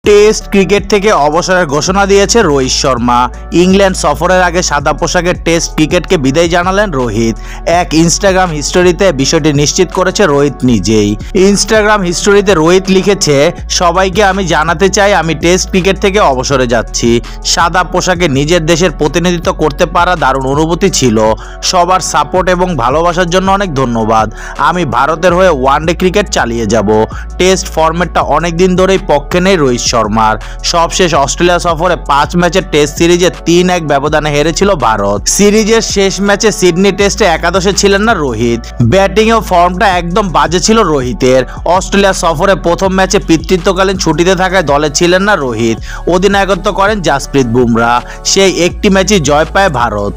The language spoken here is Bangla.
টেস্ট ক্রিকেট থেকে অবসরের ঘোষণা দিয়েছে রোহিত শর্মা। ইংল্যান্ড সফরের আগে সাদা পোশাকে টেস্ট ক্রিকেটকে বিদায় জানালেন রোহিত। এক ইনস্টাগ্রাম হিস্টোরিতে বিষয়টি নিশ্চিত করেছে রোহিত নিজেই। ইনস্টাগ্রাম হিস্টোরিতে রোহিত লিখেছে, সবাইকে আমি জানাতে চাই আমি টেস্ট ক্রিকেট থেকে অবসরে যাচ্ছি। সাদা পোশাকে নিজের দেশের প্রতিনিধিত্ব করতে পারা দারুণ অনুভূতি ছিল। সবার সাপোর্ট এবং ভালোবাসার জন্য অনেক ধন্যবাদ। আমি ভারতের হয়ে ওয়ানডে ক্রিকেট চালিয়ে যাব। টেস্ট ফরম্যাটটা অনেক দিন ধরেই পক্ষে নেই রোহিত শর্মার। সবশেষ অস্ট্রেলিয়া সফরে 5 ম্যাচের টেস্ট সিরিজে 3-1 ব্যবধানে হেরেছিল ভারত। সিরিজের শেষ ম্যাচে সিডনি টেস্টে একাদশে ছিলেন না রোহিত। ব্যাটিং ও ফর্মটা একদম বাজে ছিল রোহিতের। অস্ট্রেলিয়া সফরে প্রথম ম্যাচে পিতৃত্বকালীন ছুটিতে থাকায় দলে ছিলেন না রোহিত। অধিনায়কত্ব করেন জাসপ্রীত বুমরা। সেই একটি ম্যাচই জয় পায় ভারত।